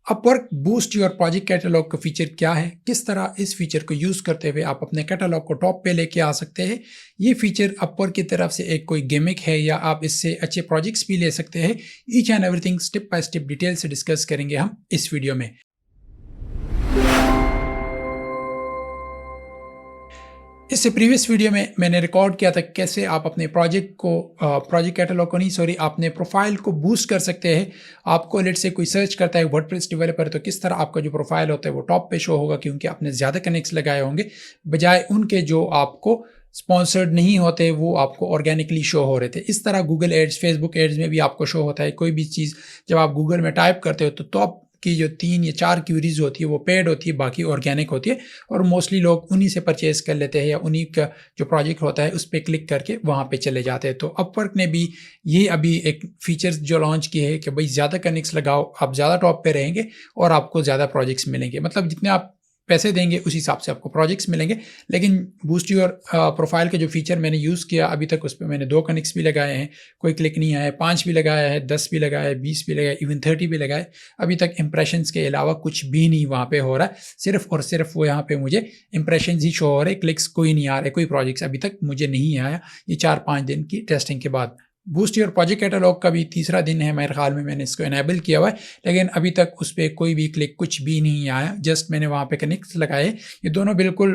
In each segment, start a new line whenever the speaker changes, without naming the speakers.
Upwork boost your project catalogue का feature क्या है, किस तरह इस फीचर को यूज़ करते हुए आप अपने कैटलॉग को टॉप पे लेके आ सकते हैं। ये फीचर अपवर्क की तरफ से एक कोई गिमिक है या आप इससे अच्छे प्रोजेक्ट्स भी ले सकते हैं। Each and everything step by step detail से डिस्कस करेंगे हम इस वीडियो में। इससे प्रीवियस वीडियो में मैंने रिकॉर्ड किया था कैसे आप अपने प्रोजेक्ट कैटलॉग को नहीं अपने प्रोफाइल को बूस्ट कर सकते हैं। आपको लेट से कोई सर्च करता है वर्डप्रेस डेवलपर, तो किस तरह आपका जो प्रोफाइल होता है वो टॉप पे शो होगा, क्योंकि आपने ज़्यादा कनेक्ट्स लगाए होंगे बजाय उनके जो आपको स्पॉन्सर्ड नहीं होते, वो आपको ऑर्गेनिकली शो हो रहे थे। इस तरह गूगल एड्स, फेसबुक एड्स में भी आपको शो होता है। कोई भी चीज़ जब आप गूगल में टाइप करते हो तो टॉप की जो 3 या 4 क्यूरीज होती है वो पेड होती है, बाकी ऑर्गेनिक होती है और मोस्टली लोग उन्हीं से परचेज कर लेते हैं या उन्हीं का जो प्रोजेक्ट होता है उस पर क्लिक करके वहाँ पे चले जाते हैं। तो अपवर्क ने भी ये अभी एक फीचर्स जो लॉन्च किए है कि भाई ज़्यादा कनेक्ट्स लगाओ, आप ज़्यादा टॉप पे रहेंगे और आपको ज़्यादा प्रोजेक्ट्स मिलेंगे। मतलब जितने आप पैसे देंगे उस हिसाब से आपको प्रोजेक्ट्स मिलेंगे। लेकिन बूस्ट योर प्रोफाइल के जो फीचर मैंने यूज़ किया अभी तक, उस पर मैंने 2 कनेक्ट्स भी लगाए हैं, कोई क्लिक नहीं आया, 5 भी लगाया है, 10 भी लगाया है, 20 भी लगाया, इवन 30 भी लगाए। अभी तक इंप्रेशंस के अलावा कुछ भी नहीं वहाँ पे हो रहा है। सिर्फ और सिर्फ वो यहाँ पे मुझे इंप्रेशंस ही शो हो रहे, क्लिक्स कोई नहीं आ रहे, कोई प्रोजेक्ट्स अभी तक मुझे नहीं आया। ये 4-5 दिन की टेस्टिंग के बाद बूस्ट योर प्रोजेक्ट कैटलॉग का भी तीसरा दिन है मेरे ख्याल में, मैंने इसको इनेबल किया हुआ है, लेकिन अभी तक उस पर कोई भी क्लिक कुछ भी नहीं आया। जस्ट मैंने वहाँ पे कनेक्ट्स लगाए। ये दोनों बिल्कुल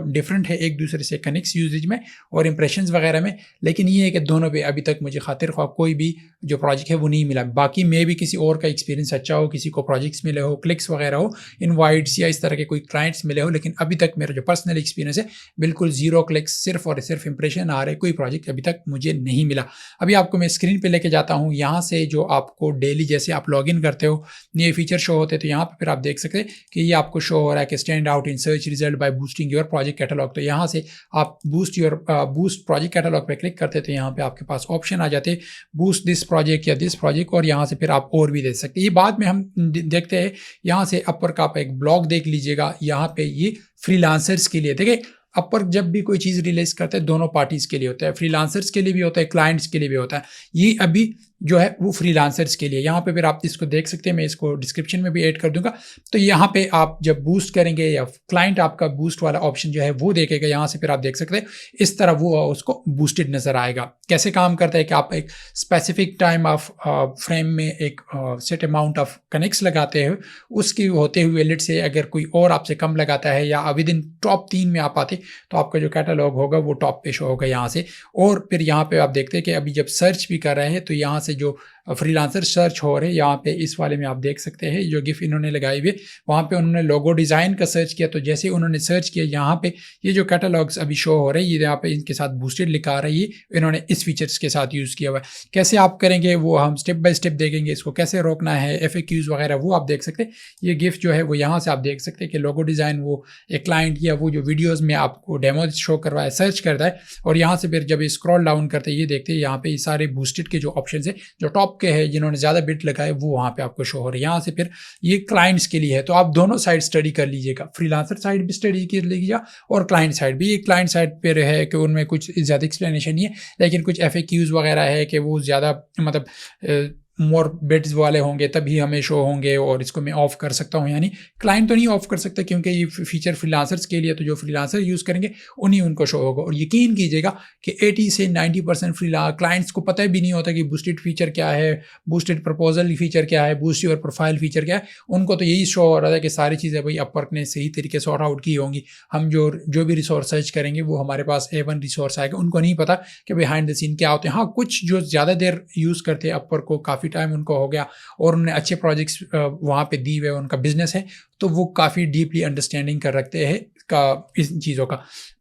डिफरेंट है एक दूसरे से कनेक्ट्स यूजेज में और इंप्रेशंस वगैरह में, लेकिन ये है कि दोनों पे अभी तक मुझे खातिर ख्वाह कोई भी जो प्रोजेक्ट है वो नहीं मिला। बाकी मे भी किसी और का एक्सपीरियंस अच्छा हो, किसी को प्रोजेक्ट्स मिले हो, क्लिक्स वगैरह हो, इनवाइट्स या इस तरह के कोई क्लाइंट्स मिले हो, लेकिन अभी तक मेरा जो पर्सनल एक्सपीरियंस है बिल्कुल 0 क्लिक्स, सिर्फ और सिर्फ इंप्रेशन आ रहे, कोई प्रोजेक्ट अभी तक मुझे नहीं मिला। अभी आपको मैं स्क्रीन पे लेके जाता हूँ। यहाँ से जो आपको डेली जैसे आप लॉगिन करते हो ये फीचर शो होते हैं, तो यहाँ पे फिर आप देख सकते हैं कि ये आपको शो हो रहा है कि stand out in search result by boosting your project catalogue. तो यहाँ से आप बूस्ट प्रोजेक्ट कैटलॉग पे क्लिक करते हैं तो यहाँ पे आपके पास ऑप्शन आ जाते हैं बूस्ट दिस प्रोजेक्ट या दिस प्रोजेक्ट, और यहाँ से फिर आप और भी दे सकते हैं। ये बाद में हम देखते हैं। यहाँ से अपवर्क का आप एक ब्लॉग देख लीजिएगा। यहाँ पे ये फ्रीलांसर्स के लिए, देखिए अपवर्क जब भी कोई चीज़ रिलीज करता है दोनों पार्टीज के लिए होता है, फ्रीलांसर्स के लिए भी होता है, क्लाइंट्स के लिए भी होता है। ये अभी जो है वो फ्रीलांसर्स के लिए। यहाँ पे फिर आप इसको देख सकते हैं, मैं इसको डिस्क्रिप्शन में भी ऐड कर दूंगा। तो यहाँ पे आप जब बूस्ट करेंगे या क्लाइंट आपका बूस्ट वाला ऑप्शन जो है वो देखेगा, यहाँ से फिर आप देख सकते हैं इस तरह वो उसको बूस्टेड नजर आएगा। कैसे काम करता है कि आप एक स्पेसिफिक टाइम ऑफ फ्रेम में एक सेट अमाउंट ऑफ कनेक्ट्स लगाते हैं, उसकी होते हुए लेट से अगर कोई और आपसे कम लगाता है या विद इन टॉप 3 में आप आते तो आपका जो कैटलॉग होगा वो टॉप पे शो होगा यहाँ से। और फिर यहाँ पे आप देखते हैं कि अभी जब सर्च भी कर रहे हैं तो यहाँ से जो फ्रीलांसर सर्च हो रहे हैं, यहाँ पे इस वाले में आप देख सकते हैं जो गिफ इन्होंने लगाई हुई है, वहाँ पे उन्होंने लोगो डिज़ाइन का सर्च किया। तो जैसे उन्होंने सर्च किया यहाँ पे ये जो कैटलॉग्स अभी शो हो रहे हैं, ये यहाँ पे इनके साथ बूस्टेड लिखा आ रही है, इन्होंने इस फीचर्स के साथ यूज़ किया हुआ है। कैसे आप करेंगे वो हम स्टेप बाय स्टेप देखेंगे, इसको कैसे रोकना है, FAQs वगैरह वो आप देख सकते हैं। ये गिफ्ट जो है वो यहाँ से आप देख सकते हैं कि लोगो डिज़ाइन वो एक क्लाइंट या वो जो वीडियोज़ में आपको डेमो शो करवाए सर्च करता है, और यहाँ से फिर जब स्क्रॉल डाउन करते हैं ये देखते हैं यहाँ पे ये सारे बूस्टेड के जो ऑप्शन है जो टॉप के हैं जिन्होंने ज़्यादा बिट लगाए वो वहाँ पे आपको शो हो रहे हैं। यहाँ से फिर ये क्लाइंट्स के लिए है। तो आप दोनों साइड स्टडी कर लीजिएगा, फ्रीलांसर साइड भी स्टडी कर लीजिएगा और क्लाइंट साइड भी। ये क्लाइंट साइड पे है कि उनमें कुछ ज़्यादा एक्सप्लेनेशन नहीं है, लेकिन कुछ FAQs वगैरह है कि वो ज़्यादा मतलब मोर बिट्स वाले होंगे तभी हमें शो होंगे, और इसको मैं ऑफ कर सकता हूँ। यानी क्लाइंट तो नहीं ऑफ कर सकता क्योंकि ये फीचर फ्रीलांसर्स के लिए, तो जो फ्रीलांसर यूज़ करेंगे उन्हीं उनको शो होगा। और यकीन कीजिएगा कि 80 से 90% क्लाइंट्स को पता भी नहीं होता कि बूस्टेड फीचर क्या है, बूस्टेड प्रपोजल फीचर क्या है, बूस्ट योर प्रोफाइल फीचर क्या है। उनको तो यही शो हो रहा था कि सारी चीज़ें भाई अपवर्क ने सही तरीके से सॉर्ट आउट की होंगी, हम जो भी रिसोर्स सर्च करेंगे वो हमारे पास A1 रिसोर्स आएगा। उनको नहीं पता कि बिहाइंड द सीन क्या होते हैं। हाँ, कुछ जो ज़्यादा देर यूज़ करते हैं अपवर्क को, काफ़ी टाइम उनको हो गया और उन्होंने अच्छे प्रोजेक्ट्स वहाँ पे दी हुए, उनका बिजनेस है, तो वो काफ़ी डीपली अंडरस्टैंडिंग कर रखते हैं का इन चीज़ों का।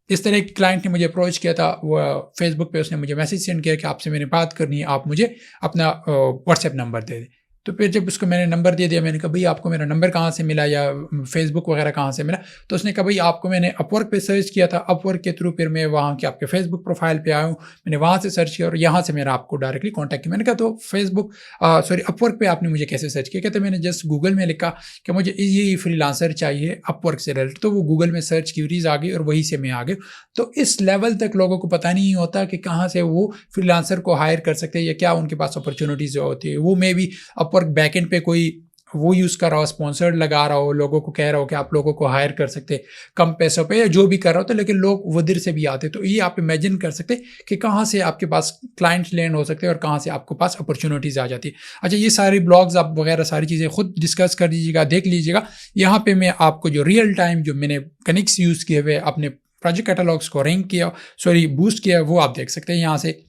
इस तरह एक क्लाइंट ने मुझे अप्रोच किया था, वो फेसबुक पे उसने मुझे मैसेज सेंड किया कि आपसे मैंने बात करनी है, आप मुझे अपना व्हाट्सएप नंबर दे दें। तो फिर जब उसको मैंने नंबर दे दिया, मैंने कहा भाई आपको मेरा नंबर कहाँ से मिला या फेसबुक वगैरह कहाँ से मिला। तो उसने कहा भाई आपको मैंने अपवर्क पे सर्च किया था, अपवर्क के थ्रू फिर मैं वहाँ के आपके फेसबुक प्रोफाइल पे आया हूँ, मैंने वहाँ से सर्च किया और यहाँ से मेरा आपको डायरेक्टली कॉन्टैक्ट किया। मैंने कहा तो अपवर्क पे आपने मुझे कैसे सर्च किया? कहते मैंने जस्ट गूगल में लिखा कि मुझे ये फ्रीलांसर चाहिए अपवर्क से रिलेटेड, तो वो गूगल में सर्च क्यूरीज आ गई और वहीं से मैं आ गया। तो इस लेवल तक लोगों को पता नहीं होता कि कहाँ से वो फ्रीलांसर को हायर कर सकते हैं या क्या उनके पास अपॉर्चुनिटीज़ होती है। वो मे भी अपवर्क बैकएंड पे कोई वो यूज़ कर रहा हो, स्पॉन्सर्ड लगा रहा हो, लोगों को कह रहा हो कि आप लोगों को हायर कर सकते कम पैसों पे या जो भी कर रहा हो, तो लेकिन लोग उधर से भी आते। तो ये आप इमेजिन कर सकते कि कहाँ से आपके पास क्लाइंट्स लैंड हो सकते हैं और कहाँ से आपके पास अपॉर्चुनिटीज़ आ जाती है। अच्छा, ये सारी ब्लॉग्स आप वगैरह सारी चीज़ें खुद डिस्कस कर लीजिएगा, देख लीजिएगा। यहाँ पे मैं आपको जो रियल टाइम जो मैंने कनेक्ट्स यूज़ किए हुए अपने प्रोजेक्ट कैटलॉग्स को रैंक किया, सॉरी बूस्ट किया, वो आप देख सकते हैं यहाँ से।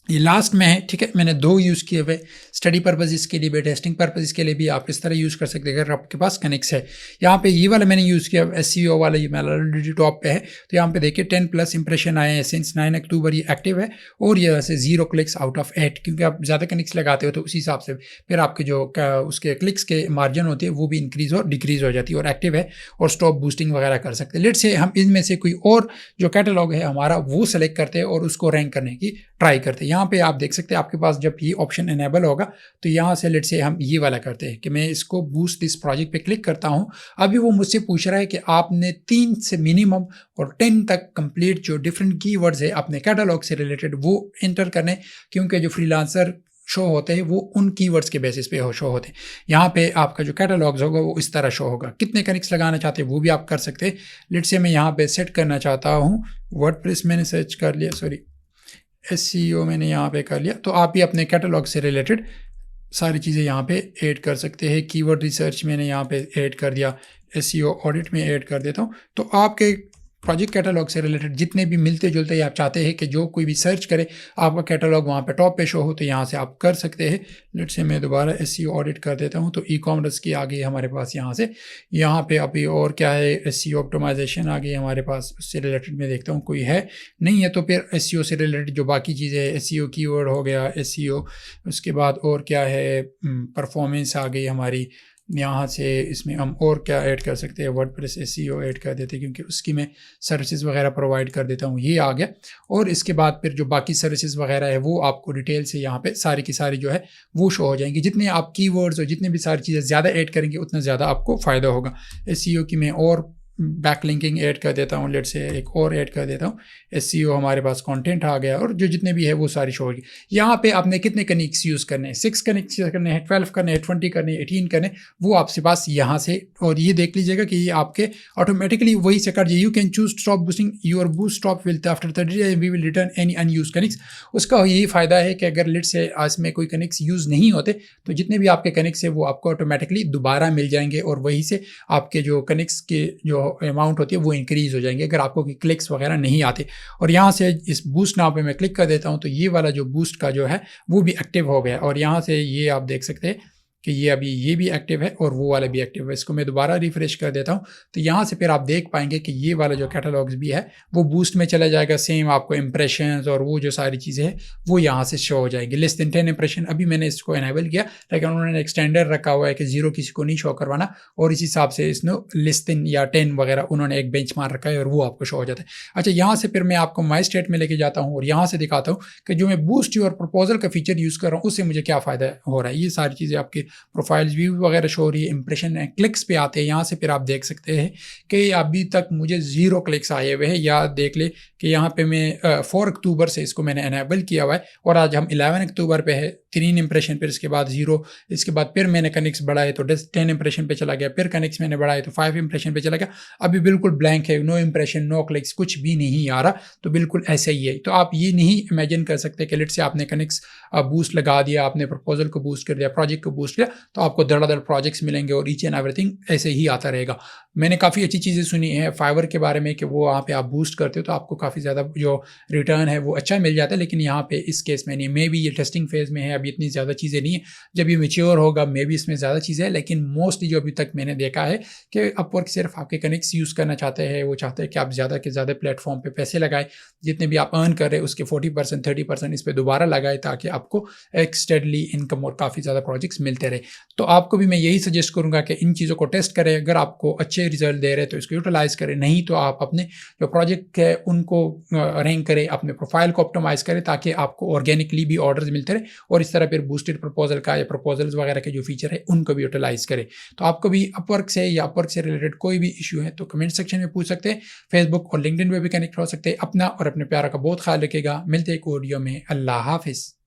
ये लास्ट में है, ठीक है। मैंने 2 यूज़ किए हुए, स्टडी पर्पज़ के लिए भी, टेस्टिंग पर्पज़ के लिए भी आप इस तरह यूज़ कर सकते हैं अगर आपके पास कनेक्ट्स है। यहाँ पे ये वाला मैंने यूज़ किया एसईओ वाला, ये मेरा ऑलरेडी टॉप पे है। तो यहाँ पे देखिए 10+ इंप्रेशन आए हैं सिंस 9 अक्टूबर, ये एक्टिव है। और ये वैसे 0 क्लिक्स आउट ऑफ 8, क्योंकि आप ज़्यादा कनेक्ट्स लगाते हो तो उसी हिसाब से फिर आपके जो उसके क्लिक्स के मार्जिन होते हैं वो भी इंक्रीज़ और डिक्रीज़ हो जाती है। और एक्टिव है और स्टॉप बूस्टिंग वगैरह कर सकते हैं। लेट्स से हम इनमें से कोई और जो कैटलॉग है हमारा वो सेलेक्ट करते हैं और उसको रैंक करने की ट्राई करते हैं। यहाँ पे आप देख सकते हैं आपके पास जब ये ऑप्शन इनेबल होगा तो यहाँ से लेट से हम ये वाला करते हैं कि मैं इसको बूस्ट दिस प्रोजेक्ट पे क्लिक करता हूँ। अभी वो मुझसे पूछ रहा है कि आपने 3 से मिनिमम और 10 तक कंप्लीट जो डिफरेंट कीवर्ड्स है अपने कैटलॉग से रिलेटेड वो एंटर करने, क्योंकि जो फ्रीलांसर शो होते हैं वो उन कीवर्ड्स के बेसिस पे शो होते हैं। यहाँ पे आपका जो कैटलॉग्स होगा वो इस तरह शो होगा। कितने कनेक्ट्स लगाना चाहते हैं वो भी आप कर सकते हैं। लेट से मैं यहाँ पे सेट करना चाहता हूँ, वर्डप्रेस मैंने सर्च कर लिया, सॉरी एसईओ मैंने यहाँ पे कर लिया। तो आप भी अपने कैटलॉग से रिलेटेड सारी चीज़ें यहाँ पे ऐड कर सकते हैं। कीवर्ड रिसर्च मैंने यहाँ पे ऐड कर दिया, एसईओ ऑडिट में ऐड कर देता हूँ। तो आपके प्रोजेक्ट कैटलॉग से रिलेटेड जितने भी मिलते जुलते आप चाहते हैं कि जो कोई भी सर्च करे आपका कैटलॉग वहाँ पे टॉप पे शो हो, तो यहाँ से आप कर सकते हैं। लेट से मैं दोबारा एसईओ ऑडिट कर देता हूँ। तो ई कॉमर्स की आ गई हमारे पास यहाँ से। यहाँ पे अभी और क्या है, एसईओ ऑप्टिमाइजेशन आ गई हमारे पास। उससे रिलेटेड मैं देखता हूँ कोई है नहीं है, तो फिर एसईओ से रिलेटेड जो बाकी चीज़ें है, एसईओ कीवर्ड हो गया, एसईओ, उसके बाद और क्या है, परफॉर्मेंस आ गई हमारी। यहाँ से इसमें हम और क्या ऐड कर सकते हैं, वर्डप्रेस एसईओ ऐड कर देते हैं क्योंकि उसकी मैं सर्विसेज वगैरह प्रोवाइड कर देता हूँ, ये आ गया। और इसके बाद फिर जो बाकी सर्विसेज वगैरह है वो आपको डिटेल से यहाँ पे सारी की सारी जो है वो शो हो जाएंगी। जितने आप कीवर्ड्स और जितने भी सारी चीज़ें ज़्यादा ऐड करेंगे उतना ज़्यादा आपको फ़ायदा होगा। एसईओ की मैं और बैक लिंकिंग ऐड कर देता हूँ, लेट से एक और ऐड कर देता हूँ। एसईओ हमारे पास कंटेंट आ गया और जो जितने भी है वो सारी शो होगी। यहाँ पे आपने कितने कनेक्ट्स यूज़ करने हैं, 6 कनेक्ट्स करने हैं, 12 करने हैं, 20 करने हैं, 18 करने, वो आपके पास यहाँ से। और ये देख लीजिएगा कि ये आपके ऑटोमेटिकली वही से कर, you can choose stop boosting, your boost stop will after 30 days we will return any unused connects. उसका यही फ़ायदा है कि अगर लेट से इसमें कोई कनेक्ट्स यूज़ नहीं होते तो जितने भी आपके कनेक्ट्स है वो आपको ऑटोमेटिकली दोबारा मिल जाएंगे और वहीं से आपके जो कनेक्ट्स के जो अमाउंट होती है वो इंक्रीज़ हो जाएंगे अगर आपको क्लिक्स वगैरह नहीं आते। और यहाँ से इस बूस्ट नाउ पे मैं क्लिक कर देता हूँ तो ये वाला जो बूस्ट का जो है वो भी एक्टिव हो गया। और यहाँ से ये आप देख सकते हैं कि ये अभी ये भी एक्टिव है और वो वाला भी एक्टिव है। इसको मैं दोबारा रिफ्रेश कर देता हूँ तो यहाँ से फिर आप देख पाएंगे कि ये वाला जो कैटलॉग्स भी है वो बूस्ट में चला जाएगा। सेम आपको इंप्रेशंस और वो जो सारी चीज़ें हैं वो यहाँ से शो हो जाएगी। लेस देन 10 इंप्रेशन अभी मैंने इसको एनेबल किया, लेकिन उन्होंने एक स्टैंडर्ड रखा हुआ है कि 0 किसी को नहीं शो करवाना और इस हिसाब से इसने लेस देन या 10 वगैरह उन्होंने एक बेंच मार रखा है और वो आपको शो हो जाता है। अच्छा, यहाँ से फिर मैं आपको माई स्टेट में लेके जाता हूँ और यहाँ से दिखाता हूँ कि जो मैं बूस्ट योर प्रपोजल का फीचर यूज़ कर रहा हूँ उससे मुझे क्या फ़ायदा हो रहा है। ये सारी चीज़ें आपके प्रोफाइल्स व्यू वगैरह शो हो रही है, इंप्रेशन है, क्लिक्स पे आते हैं। यहाँ से फिर आप देख सकते हैं कि अभी तक मुझे 0 क्लिक्स आए हुए हैं। या देख ले कि यहाँ पे मैं 4 अक्टूबर से इसको मैंने एनेबल किया हुआ है और आज हम 11 अक्टूबर पे है। 3 इंप्रेशन, फिर इसके बाद 0, इसके बाद फिर मैंने कनेक्ट्स बढ़ाए तो 10 इंप्रेशन पे चला गया, फिर कनेक्ट्स मैंने बढ़ाए तो 5 इंप्रेशन पे चला गया। अभी बिल्कुल ब्लैंक है, नो इंप्रेशन, नो क्लिक्स, कुछ भी नहीं आ रहा। तो बिल्कुल ऐसा ही है। तो आप ये नहीं इमेजिन कर सकते कि लेट से आपने कनेक्ट्स बूस्ट लगा दिया, आपने प्रपोजल को बूस्ट कर दिया, प्रोजेक्ट को बूस्ट किया तो आपको धड़ाधड़ प्रोजेक्ट्स मिलेंगे और ईच एंड एवरीथिंग ऐसे ही आता रहेगा। मैंने काफ़ी अच्छी चीज़ें सुनी है फाइवर के बारे में कि वो वहाँ पे आप बूस्ट करते हो तो आपको काफ़ी ज़्यादा जो रिटर्न है वो अच्छा मिल जाता है, लेकिन यहाँ पे इस केस में नहीं। मे भी ये टेस्टिंग फेज़ में है, अभी इतनी ज़्यादा चीज़ें नहीं है। जब ये मेच्योर होगा मे भी इसमें ज़्यादा चीज़ें हैं, लेकिन मोस्टली जो अभी तक मैंने देखा है कि अपवर्क सिर्फ आपके कनेक्ट्स यूज़ करना चाहते हैं। वो चाहते हैं कि आप ज़्यादा के ज़्यादा प्लेटफॉर्म पर पैसे लगाएं, जितने भी आप अर्न कर रहे हैं उसके 40% 30% इस पर दोबारा लगाए ताकि आपको एक स्टेडली इनकम और काफ़ी ज़्यादा प्रोजेक्ट्स मिलते रहे। तो आपको भी मैं यही सजेस्ट करूँगा कि इन चीज़ों को टेस्ट करें। अगर आपको अच्छे रिजल्ट दे रहे हैं तो इसको यूटिलाइज़ करें, नहीं तो आप अपने जो प्रोजेक्ट है उनको रैंक करें, अपने प्रोफाइल को ऑप्टिमाइज़ करें ताकि आपको ऑर्गेनिकली भी ऑर्डर्स मिलते रहे और इस तरह फिर बूस्टेड प्रपोजल का या प्रपोजल्स वगैरह के जो फीचर है उनको भी यूटिलाइज़ करें। तो आपको भी अपवर्क से या अपवर्क से रिलेटेड कोई भी इशू है तो कमेंट सेक्शन में पूछ सकते हैं। फेसबुक और लिंक्डइन पे भी कनेक्ट हो सकते हैं। अपना और अपने प्यारा का बहुत ख्याल रखिएगा। मिलते हैं एक वीडियो में। अल्लाह हाफिज़।